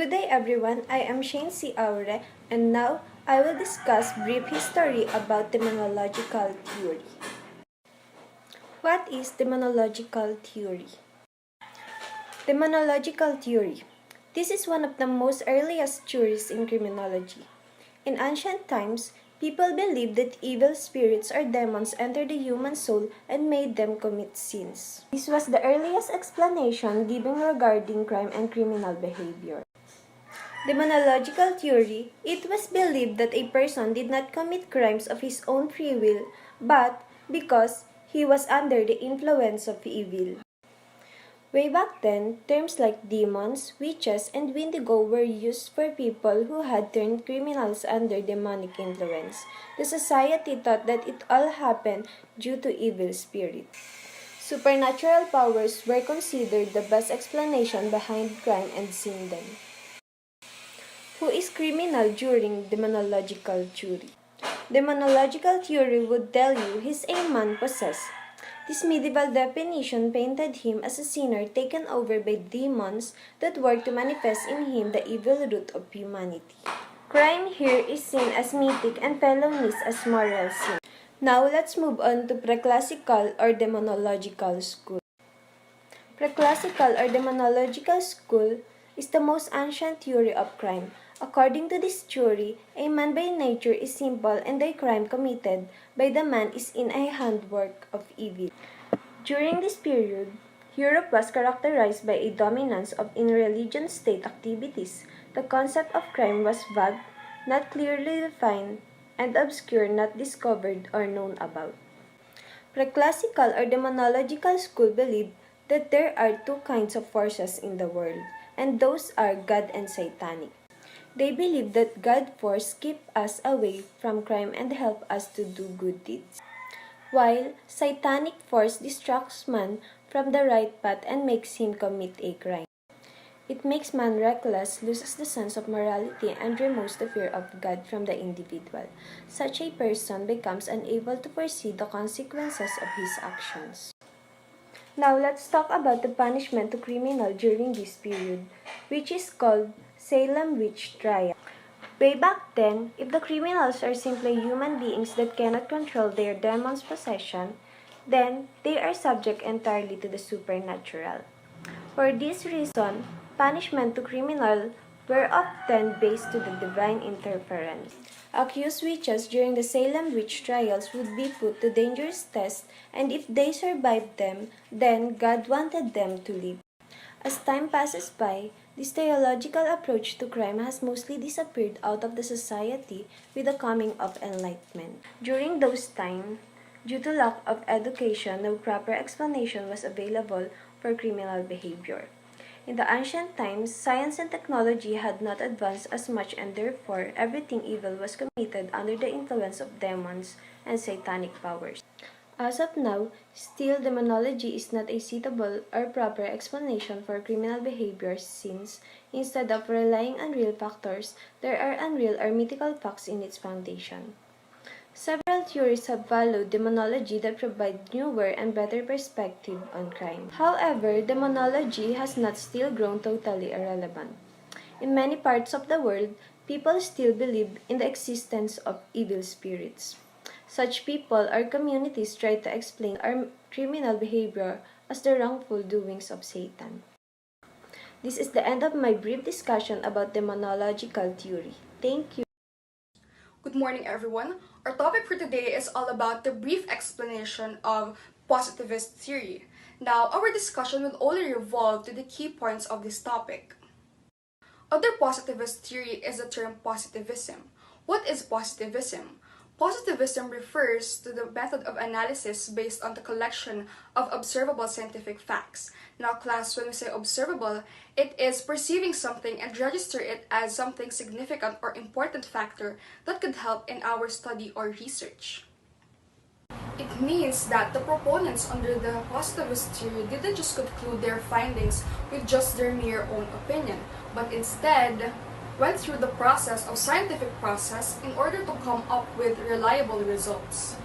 Good day everyone, I am Shane C. Aure and now I will discuss brief history about demonological theory. What is demonological theory? Demonological theory. This is one of the most earliest theories in criminology. In ancient times, people believed that evil spirits or demons entered the human soul and made them commit sins. This was the earliest explanation given regarding crime and criminal behavior. Demonological theory, it was believed that a person did not commit crimes of his own free will, but because he was under the influence of evil. Way back then, terms like demons, witches, and wendigo were used for people who had turned criminals under demonic influence. The society thought that it all happened due to evil spirits. Supernatural powers were considered the best explanation behind crime and sin then. Who is criminal during demonological theory? Demonological theory would tell you he's a man possessed. This medieval definition painted him as a sinner taken over by demons that work to manifest in him the evil root of humanity. Crime here is seen as mythic and felonies as moral sin. Now let's move on to preclassical or demonological school. Preclassical or demonological school is the most ancient theory of crime. According to this theory, a man by nature is simple and the crime committed by the man is in a handwork of evil. During this period, Europe was characterized by a dominance of in-religion state activities. The concept of crime was vague, not clearly defined, and obscure, not discovered or known about. Preclassical or demonological school believed that there are two kinds of forces in the world, and those are God and Satanic. They believe that God force keep us away from crime and help us to do good deeds, while Satanic force distracts man from the right path and makes him commit a crime. It makes man reckless, loses the sense of morality, and removes the fear of God from the individual. Such a person becomes unable to foresee the consequences of his actions. Now let's talk about the punishment to criminal during this period, which is called Salem Witch Trial. Way back then, if the criminals are simply human beings that cannot control their demon's possession, then they are subject entirely to the supernatural. For this reason, punishment to criminals were often based to the divine interference. Accused witches during the Salem witch trials would be put to dangerous tests, and if they survived them, then God wanted them to live. As time passes by, this theological approach to crime has mostly disappeared out of the society with the coming of enlightenment. During those times, due to lack of education, no proper explanation was available for criminal behavior. In the ancient times, science and technology had not advanced as much, and therefore everything evil was committed under the influence of demons and satanic powers. As of now, still demonology is not a suitable or proper explanation for criminal behavior since, instead of relying on real factors, there are unreal or mythical facts in its foundation. Several theories have valued demonology that provide newer and better perspective on crime. However, demonology has not still grown totally irrelevant. In many parts of the world, people still believe in the existence of evil spirits. Such people or communities try to explain our criminal behavior as the wrongful doings of Satan. This is the end of my brief discussion about demonological theory. Thank you. Good morning, everyone. Our topic for today is all about the brief explanation of positivist theory. Now, our discussion will only revolve to the key points of this topic. Other positivist theory is the term positivism. What is positivism? Positivism refers to the method of analysis based on the collection of observable scientific facts. Now, class, when we say observable, it is perceiving something and register it as something significant or important factor that could help in our study or research. It means that the proponents under the positivist theory didn't just conclude their findings with just their mere own opinion, but instead went through the process of scientific process in order to come up with reliable results.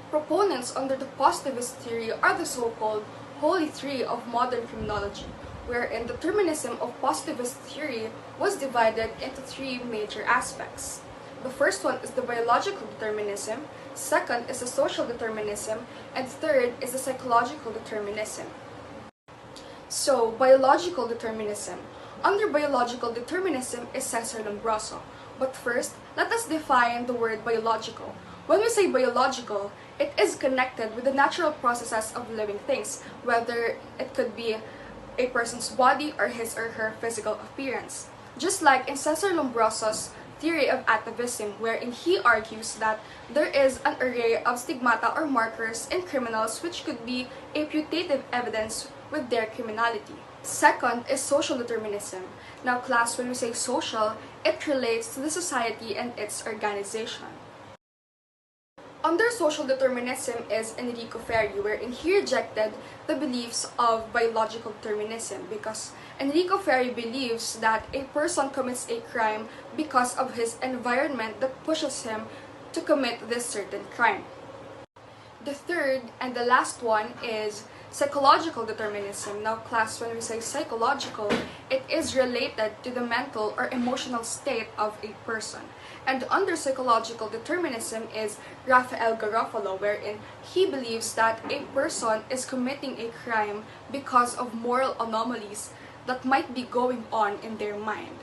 Proponents under the positivist theory are the so-called Holy Three of modern criminology. wherein determinism of positivist theory was divided into three major aspects. The first one is the biological determinism, second is the social determinism, and third is the psychological determinism. So, biological determinism. Under biological determinism is Cesar Lombroso. But first, let us define the word biological. When we say biological, it is connected with the natural processes of living things, whether it could be a person's body or his or her physical appearance. Just like in Cesar Lombroso's theory of atavism, wherein he argues that there is an array of stigmata or markers in criminals which could be a putative evidence with their criminality. Second is social determinism. Now, class, when we say social, it relates to the society and its organization. Under social determinism is Enrico Ferri, wherein he rejected the beliefs of biological determinism because Enrico Ferri believes that a person commits a crime because of his environment that pushes him to commit this certain crime. The third and the last one is psychological determinism. Now, class, when we say psychological, it is related to the mental or emotional state of a person. And under psychological determinism is Rafael Garofalo, wherein he believes that a person is committing a crime because of moral anomalies that might be going on in their mind.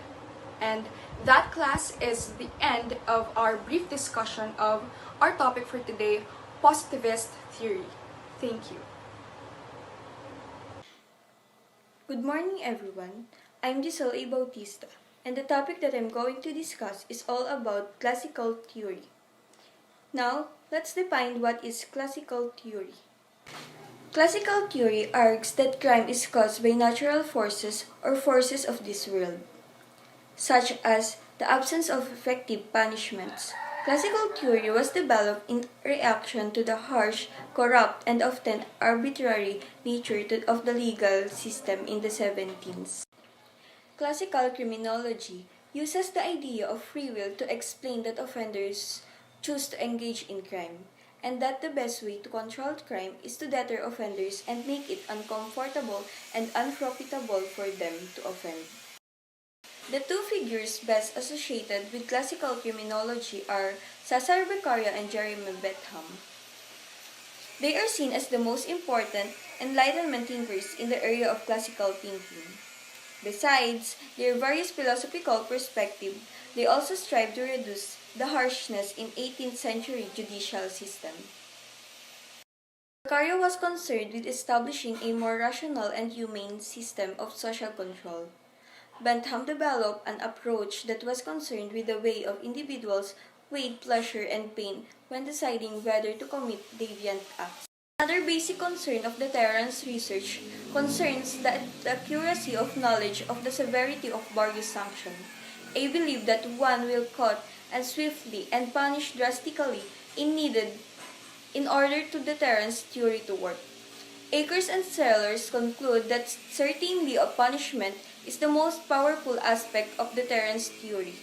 And that, class, is the end of our brief discussion of our topic for today, positivist theory. Thank you. Good morning, everyone. I'm Giselle A. Bautista, and the topic that I'm going to discuss is all about classical theory. Now, let's define what is classical theory. Classical theory argues that crime is caused by natural forces or forces of this world, such as the absence of effective punishments. Classical theory was developed in reaction to the harsh, corrupt, and often arbitrary nature of the legal system in the 17th. Classical criminology uses the idea of free will to explain that offenders choose to engage in crime, and that the best way to control crime is to deter offenders and make it uncomfortable and unprofitable for them to offend. The two figures best associated with classical criminology are Cesar Beccaria and Jeremy Bentham. They are seen as the most important Enlightenment thinkers in the area of classical thinking. Besides their various philosophical perspectives, they also strive to reduce the harshness in 18th century judicial system. Beccaria was concerned with establishing a more rational and humane system of social control. Bentham developed an approach that was concerned with the way of individuals weighed pleasure and pain when deciding whether to commit deviant acts. Another basic concern of deterrence research concerns the accuracy of knowledge of the severity of various sanctions. A belief that one will caught and swiftly and punish drastically is needed in order to deterrence theory to work. Akers and Sellers conclude that certainty of punishment is the most powerful aspect of deterrence theory.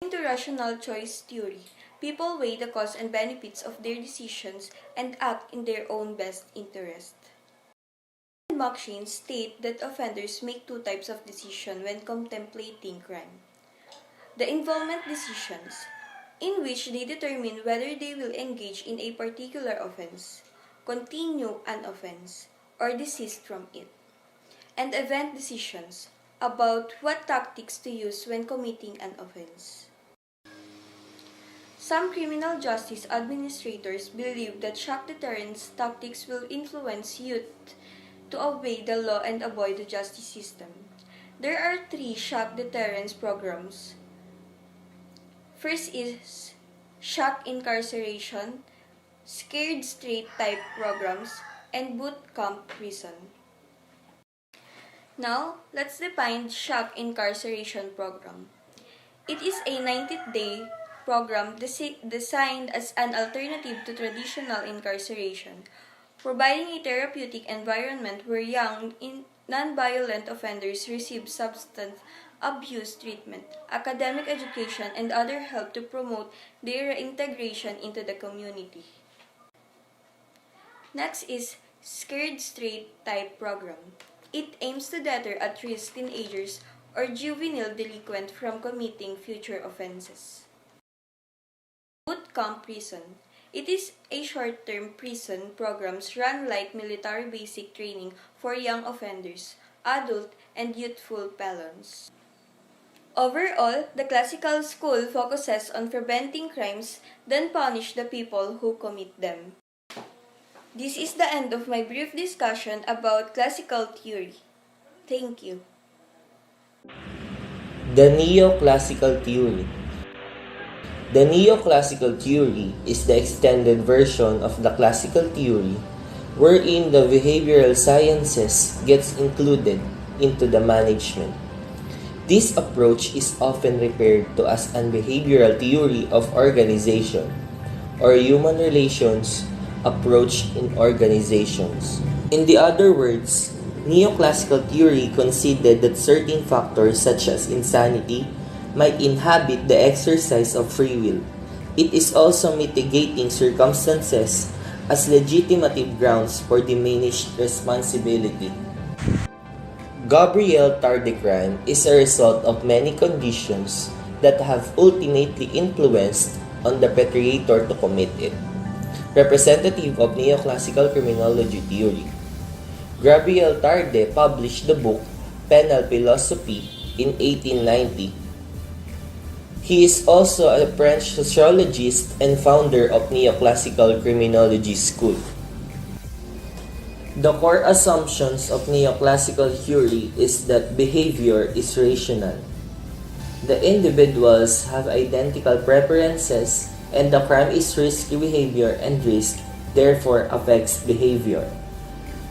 According to rational choice theory, people weigh the costs and benefits of their decisions and act in their own best interest. McShane state that offenders make two types of decision when contemplating crime. The involvement decisions, in which they determine whether they will engage in a particular offense, continue an offense, or desist from it. And event decisions, about what tactics to use when committing an offense. Some criminal justice administrators believe that shock deterrence tactics will influence youth to obey the law and avoid the justice system. There are 3 shock deterrence programs. First is shock incarceration, scared straight type programs, and boot camp prison. Now, let's define shock incarceration program. It is a 90-day program designed as an alternative to traditional incarceration, providing a therapeutic environment where young, non-violent offenders receive substance abuse treatment, academic education, and other help to promote their reintegration into the community. Next is Scared Straight type program. It aims to deter at-risk teenagers or juvenile delinquent from committing future offenses. Boot Camp Prison. It is a short-term prison programs run like military basic training for young offenders, adult and youthful felons. Overall, the classical school focuses on preventing crimes, then punish the people who commit them. This is the end of my brief discussion about classical theory. Thank you. The neoclassical theory. The neoclassical theory is the extended version of the classical theory wherein the behavioral sciences gets included into the management. This approach is often referred to as an behavioral theory of organization or human relations approach in organizations. In the other words, neoclassical theory conceded that certain factors such as insanity might inhibit the exercise of free will. It is also mitigating circumstances as legitimative grounds for diminished responsibility. Gabriel Tardigrand is a result of many conditions that have ultimately influenced on the perpetrator to commit it. Representative of neoclassical criminology theory. Gabriel Tarde published the book Penal Philosophy in 1890. He is also a French sociologist and founder of neoclassical criminology school. The core assumptions of neoclassical theory is that behavior is rational. The individuals have identical preferences and the crime is risky behavior and risk therefore affects behavior.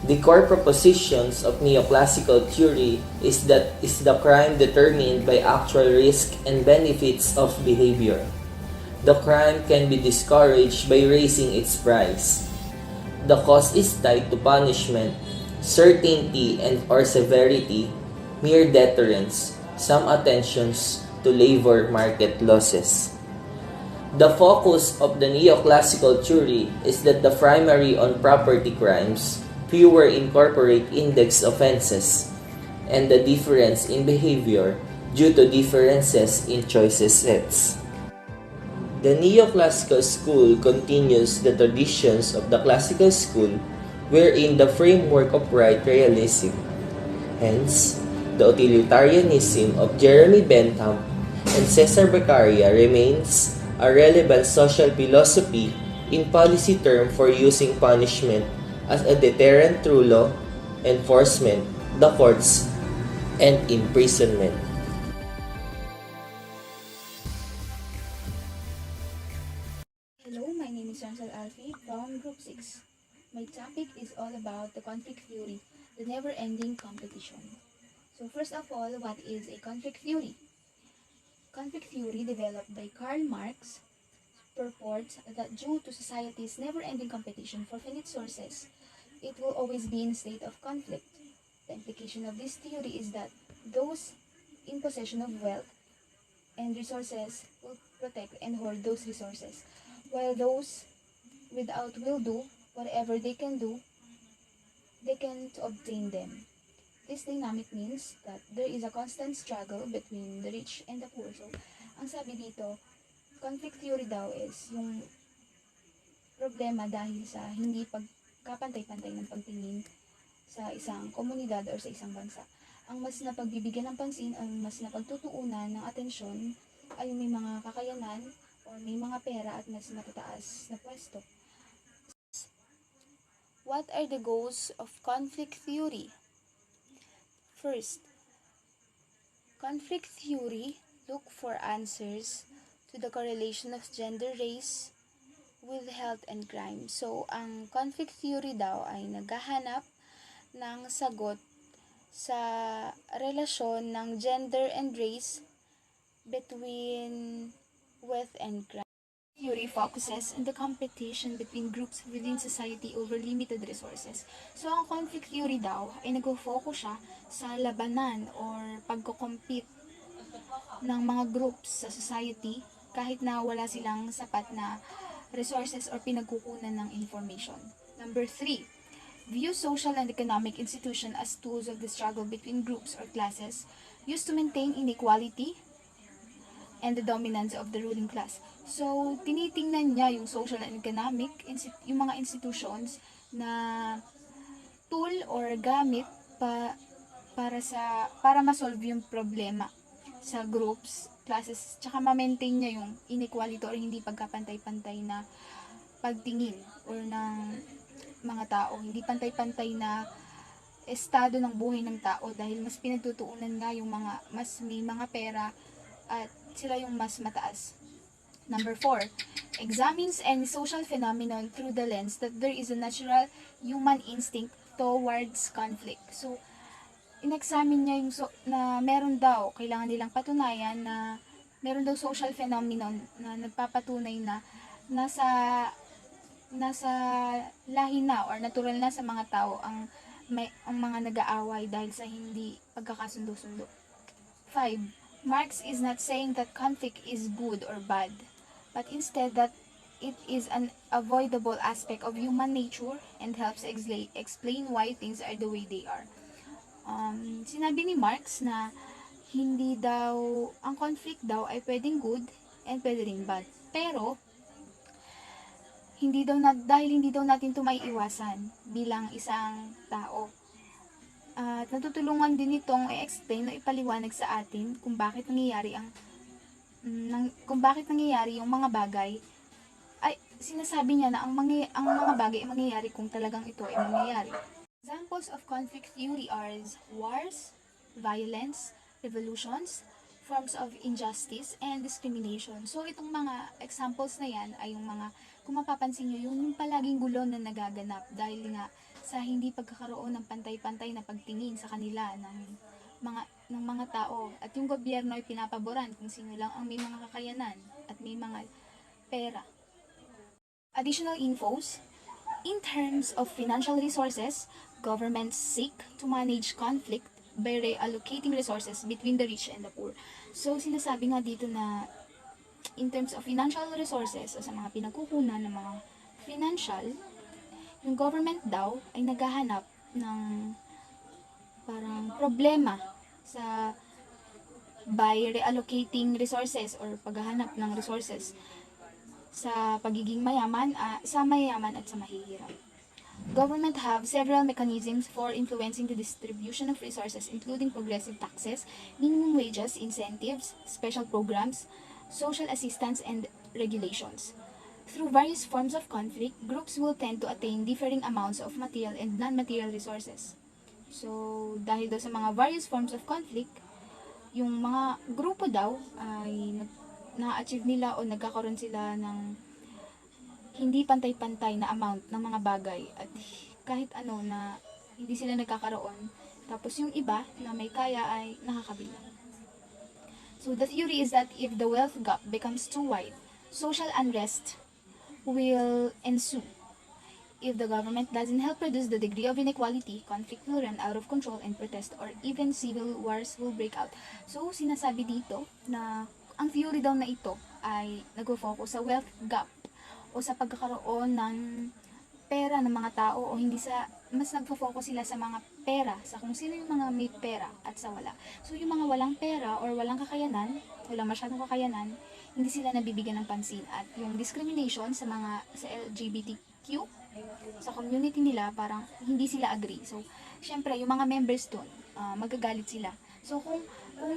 The core propositions of neoclassical theory is that the crime determined by actual risk and benefits of behavior. The crime can be discouraged by raising its price. The cost is tied to punishment, certainty and or severity, mere deterrence, some attentions to labor market losses. The focus of the neoclassical theory is that the primary on property crimes, fewer incorporate index offenses, and the difference in behavior due to differences in choices sets. The neoclassical school continues the traditions of the classical school wherein the framework of right realism. Hence, the utilitarianism of Jeremy Bentham and Cesar Beccaria remains a relevant social philosophy in policy term for using punishment as a deterrent through law, enforcement, the courts, and imprisonment. Hello, my name is Ransel Alfie from Group 6. My topic is all about the conflict theory, the never-ending competition. So first of all, what is a conflict theory? Conflict theory developed by Karl Marx purports that due to society's never-ending competition for finite sources, it will always be in a state of conflict. The implication of this theory is that those in possession of wealth and resources will protect and hoard those resources, while those without will do whatever they can to obtain them. This dynamic means that there is a constant struggle between the rich and the poor. So, ang sabi dito, conflict theory daw is yung problema dahil sa hindi pagkapantay-pantay ng pagtingin sa isang komunidad or sa isang bansa. Ang mas napagbibigyan ng pansin, ang mas napagtutuunan ng atensyon ay may mga kakayanan or may mga pera at mas matataas na pwesto. What are the goals of conflict theory? First, conflict theory look for answers to the correlation of gender, race, with health and crime. So, ang conflict theory daw ay naghahanap ng sagot sa relasyon ng gender and race between wealth and crime. Theory focuses on the competition between groups within society over limited resources. So, ang conflict theory daw ay nag-focus siya sa labanan or pagko-compete ng mga groups sa society kahit na wala silang sapat na resources or pinagkukunan ng information. Number 3, views social and economic institutions as tools of the struggle between groups or classes used to maintain inequality and the dominance of the ruling class. So, tinitingnan niya yung social and economic, yung mga institutions na tool or gamit para ma-solve yung problema sa groups, classes, tsaka ma-maintain niya yung inequality or hindi pagkapantay-pantay na pagtingin or ng mga tao, hindi pantay-pantay na estado ng buhay ng tao dahil mas pinagtutuunan nga yung mga mas may mga pera at sila yung mas mataas. Number 4, examines any social phenomenon through the lens that there is a natural human instinct towards conflict. So, in-examine niya yung na meron daw, kailangan nilang patunayan na meron daw social phenomenon na nagpapatunay na nasa lahi na or natural na sa mga tao ang mga nag-aaway dahil sa hindi pagkakasundo-sundo. 5. Marx is not saying that conflict is good or bad, but instead that it is an avoidable aspect of human nature and helps explain why things are the way they are. Sinabi ni Marx na hindi daw, ang conflict daw ay pwedeng good and pwede ring bad. Pero, dahil hindi daw natin ito maiiwasan bilang isang tao. At natutulungan din itong i-explain o ipaliwanag sa atin kung bakit nangyayari yung mga bagay. Ay, sinasabi niya na ang mga bagay ay mangyayari kung talagang ito ay mangyayari. Examples of conflict theory are wars, violence, revolutions, forms of injustice, and discrimination. So, itong mga examples na yan ay yung mga, kung mapapansin nyo, yung palaging gulo na nagaganap dahil nga sa hindi pagkakaroon ng pantay-pantay na pagtingin sa kanila ng mga tao. At yung gobyerno ay pinapaboran kung sino lang ang may mga kakayanan at may mga pera. Additional infos, in terms of financial resources, governments seek to manage conflict by reallocating resources between the rich and the poor. So, sinasabi nga dito na in terms of financial resources o sa mga pinagkukunan ng mga financial, yung government daw ay naghahanap ng parang problema by reallocating resources or paghahanap ng resources sa pagiging mayaman, sa mayayaman at sa mahihirap. Government have several mechanisms for influencing the distribution of resources, including progressive taxes, minimum wages, incentives, special programs, social assistance, and regulations. Through various forms of conflict, groups will tend to attain differing amounts of material and non-material resources. So, dahil daw sa mga various forms of conflict, yung mga grupo daw ay na-achieve nila o nagkakaroon sila ng hindi pantay-pantay na amount ng mga bagay at kahit ano na hindi sila nagkakaroon. Tapos yung iba na may kaya ay nakakabili. So the theory is that if the wealth gap becomes too wide, social unrest will ensue. If the government doesn't help reduce the degree of inequality, conflict will run out of control and protest or even civil wars will break out. So sinasabi dito na ang theory daw na ito ay nag-focus sa wealth gap o sa pagkakaroon ng pera ng mga tao o hindi mas nagfo-focus sila sa mga pera, sa kung sino yung mga may pera at sa wala. So yung mga walang pera or walang kakayanan, walang masyadong kakayanan, hindi sila nabibigyan ng pansin at yung discrimination sa LGBTQ sa community nila parang hindi sila agree. So syempre yung mga members doon magagalit sila. So kung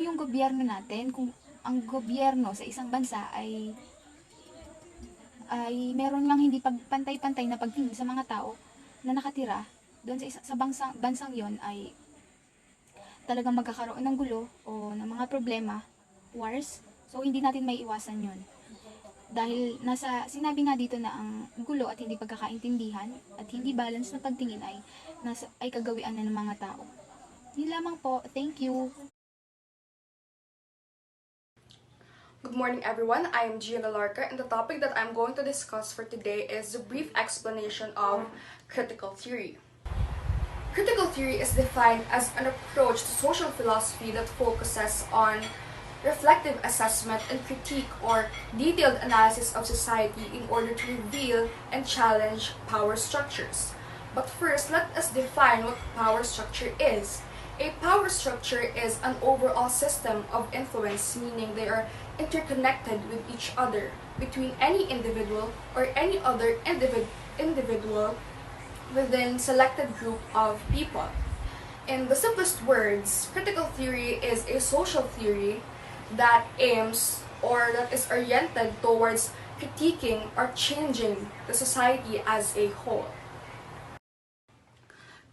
yung gobyerno natin, kung ang gobyerno sa isang bansa ay meron ngang hindi pantay-pantay na pagtingin sa mga tao na nakatira doon sa bansang yon ay talagang magkakaroon ng gulo o ng mga problema, wars. So hindi natin may iwasan yon. Dahil sinabi nga dito na ang gulo at hindi pagkakaintindihan at hindi balance na pagtingin ay kagawian na ng mga tao. Yun lamang po. Thank you. Good morning, everyone. I am Gina Larca, and the topic that I'm going to discuss for today is a brief explanation of critical theory. Critical theory is defined as an approach to social philosophy that focuses on reflective assessment and critique or detailed analysis of society in order to reveal and challenge power structures. But first, let us define what power structure is. A power structure is an overall system of influence, meaning they are interconnected with each other between any individual or any other individual within selected group of people. In the simplest words, critical theory is a social theory that aims or that is oriented towards critiquing or changing the society as a whole.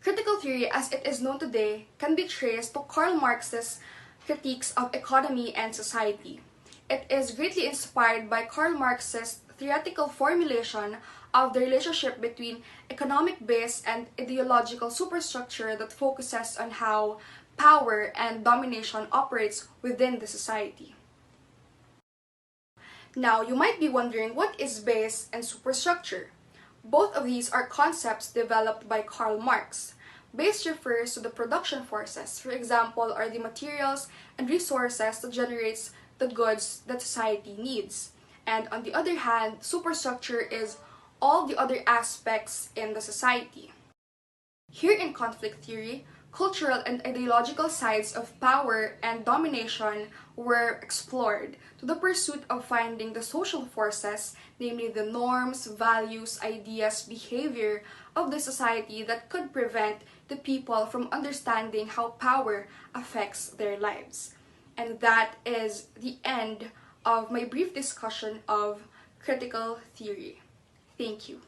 Critical theory, as it is known today, can be traced to Karl Marx's critiques of economy and society. It is greatly inspired by Karl Marx's theoretical formulation of the relationship between economic base and ideological superstructure that focuses on how power and domination operates within the society. Now, you might be wondering, what is base and superstructure? Both of these are concepts developed by Karl Marx. Base refers to the production forces, for example, are the materials and resources that generates the goods that society needs. And on the other hand, superstructure is all the other aspects in the society. Here in conflict theory, cultural and ideological sides of power and domination were explored to the pursuit of finding the social forces, namely the norms, values, ideas, behavior of the society that could prevent the people from understanding how power affects their lives. And that is the end of my brief discussion of critical theory. Thank you.